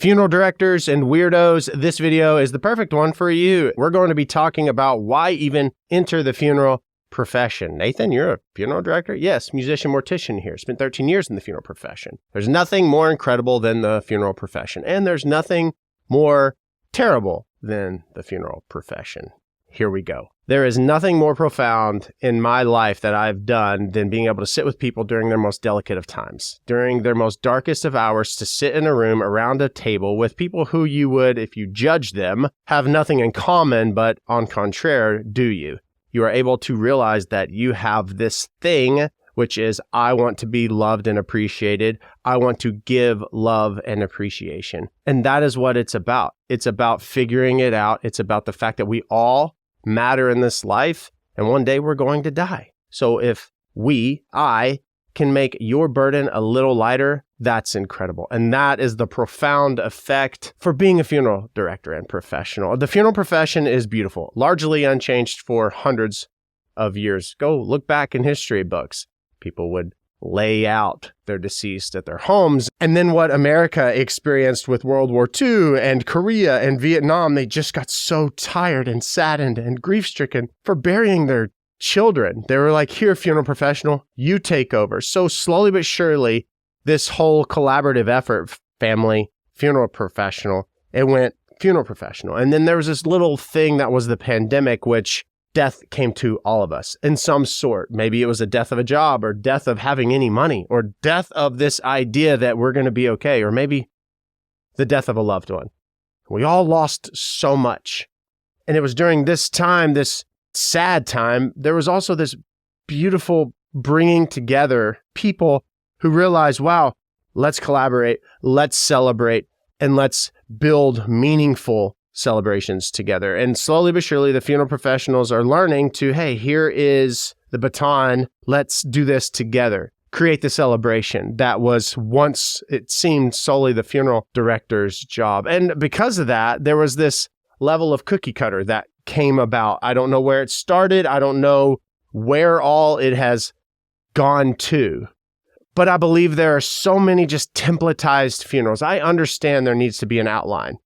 Funeral directors and weirdos, this video is the perfect one for you. We're going to be talking about why even enter the funeral profession. Nathan, you're a funeral director? Yes, musician, mortician here. Spent 13 years in the funeral profession. There's nothing more incredible than the funeral profession, and there's nothing more terrible than the funeral profession. Here we go. There is nothing more profound in my life that I've done than being able to sit with people during their most delicate of times, during their most darkest of hours, to sit in a room around a table with people who you would, if you judge them, have nothing in common, but on contraire, do you? You are able to realize that you have this thing, which is, I want to be loved and appreciated. I want to give love and appreciation. And that is what it's about. It's about figuring it out. It's about the fact that we all matter in this life, and one day we're going to die. So if I can make your burden a little lighter, that's incredible. And that is the profound effect for being a funeral director and professional. The funeral profession is beautiful, largely unchanged for hundreds of years. Go look back in history books. People would lay out their deceased at their homes. And then what America experienced with World War II and Korea and Vietnam, they just got so tired and saddened and grief-stricken for burying their children. They were like, here, funeral professional, you take over. So slowly but surely, this whole collaborative effort, family, funeral professional, it went funeral professional. And then there was this little thing that was the pandemic, which death came to all of us in some sort. Maybe it was a death of a job, or death of having any money, or death of this idea that we're going to be okay, or maybe the death of a loved one. We all lost so much. And it was during this time, this sad time, there was also this beautiful bringing together people who realized, wow, let's collaborate, let's celebrate, and let's build meaningful celebrations together. And slowly but surely, the funeral professionals are learning to, hey, here is the baton. Let's do this together. Create the celebration that was once, it seemed, solely the funeral director's job. And because of that, there was this level of cookie cutter that came about. I don't know where it started. I don't know where all it has gone to. But I believe there are so many just templatized funerals. I understand there needs to be an outline.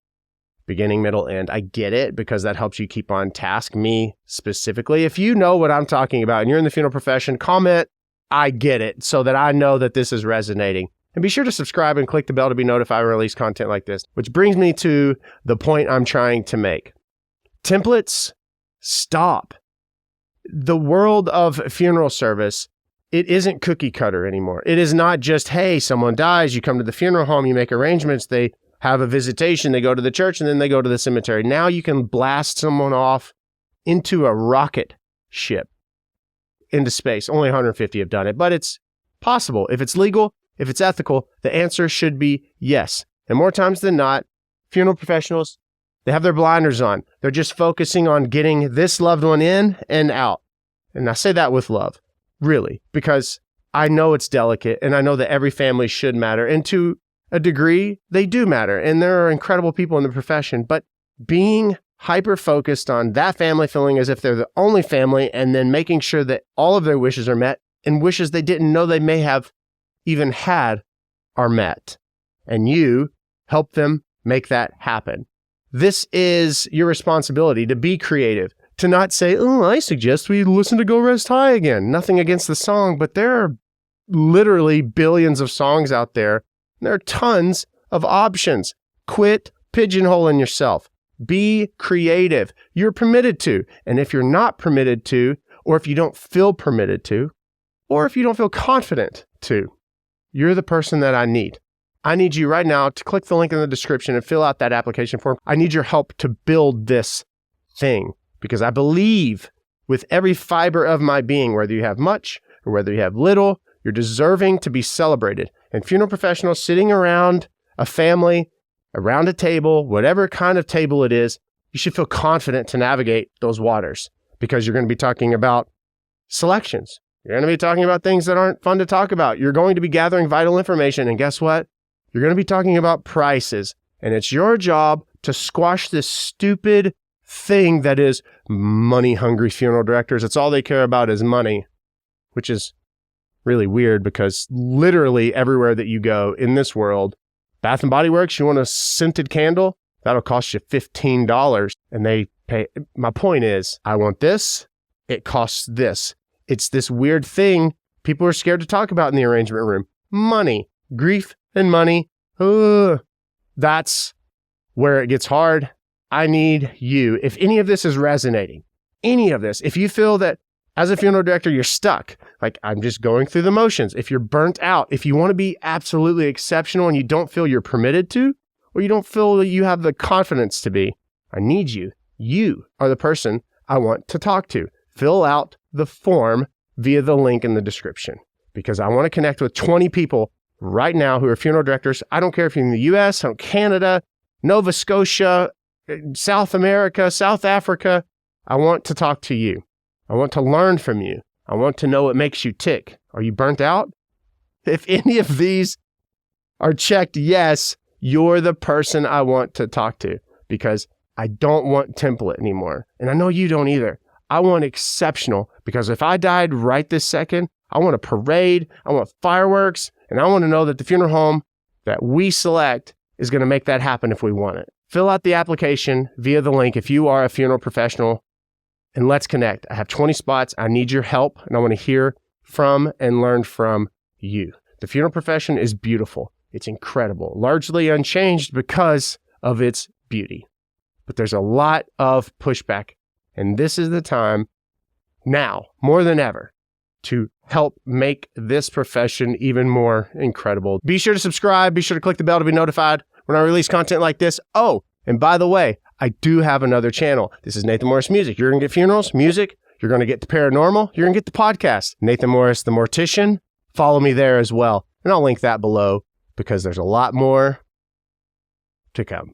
Beginning, middle, end. I get it, because that helps you keep on task. Me specifically, if you know what I'm talking about and you're in the funeral profession, comment, I get it, so that I know that this is resonating. And be sure to subscribe and click the bell to be notified when I release content like this, which brings me to the point I'm trying to make. Templates, stop. The world of funeral service, it isn't cookie cutter anymore. It is not just, hey, someone dies, you come to the funeral home, you make arrangements, they have a visitation, they go to the church, and then they go to the cemetery. Now you can blast someone off into a rocket ship into space. Only 150 have done it, but it's possible. If it's legal, if it's ethical, the answer should be yes. And more times than not, funeral professionals, they have their blinders on. They're just focusing on getting this loved one in and out. And I say that with love, really, because I know it's delicate, and I know that every family should matter. And to a degree, they do matter, and there are incredible people in the profession, but being hyper-focused on that family feeling as if they're the only family, and then making sure that all of their wishes are met, and wishes they didn't know they may have even had are met. And you help them make that happen. This is your responsibility, to be creative, to not say, oh, I suggest we listen to Go Rest High again. Nothing against the song, but there are literally billions of songs out there. There are tons of options. Quit pigeonholing yourself. Be creative. You're permitted to. And if you're not permitted to, or if you don't feel permitted to, or if you don't feel confident to, you're the person that I need. I need you right now to click the link in the description and fill out that application form. I need your help to build this thing, because I believe with every fiber of my being, whether you have much or whether you have little, you're deserving to be celebrated. And funeral professionals sitting around a family, around a table, whatever kind of table it is, you should feel confident to navigate those waters, because you're going to be talking about selections. You're going to be talking about things that aren't fun to talk about. You're going to be gathering vital information. And guess what? You're going to be talking about prices. And it's your job to squash this stupid thing that is money-hungry funeral directors. It's all they care about is money, which is really weird, because literally everywhere that you go in this world, Bath and Body Works, you want a scented candle? That'll cost you $15 and they pay. My point is, I want this. It costs this. It's this weird thing people are scared to talk about in the arrangement room. Money, grief and money. That's where it gets hard. I need you. If any of this is resonating, any of this, if you feel that as a funeral director, you're stuck, like I'm just going through the motions, if you're burnt out, if you want to be absolutely exceptional and you don't feel you're permitted to, or you don't feel that you have the confidence to be, I need you. You are the person I want to talk to. Fill out the form via the link in the description because I want to connect with 20 people right now who are funeral directors. I don't care if you're in the US, Canada, Nova Scotia, South America, South Africa. I want to talk to you. I want to learn from you. I want to know what makes you tick. Are you burnt out? If any of these are checked yes, you're the person I want to talk to because I don't want template anymore. And I know you don't either. I want exceptional because if I died right this second, I want a parade, I want fireworks, and I want to know that the funeral home that we select is going to make that happen if we want it. Fill out the application via the link if you are a funeral professional, and let's connect. I have 20 spots. I need your help, and I want to hear from and learn from you. The funeral profession is beautiful. It's incredible, largely unchanged because of its beauty. But there's a lot of pushback, and this is the time now, more than ever, to help make this profession even more incredible. Be sure to subscribe. Be sure to click the bell to be notified when I release content like this. Oh, and by the way, I do have another channel. This is Nathan Morris Music. You're going to get funerals, music. You're going to get the paranormal. You're going to get the podcast. Nathan Morris, the Mortician. Follow me there as well. And I'll link that below because there's a lot more to come.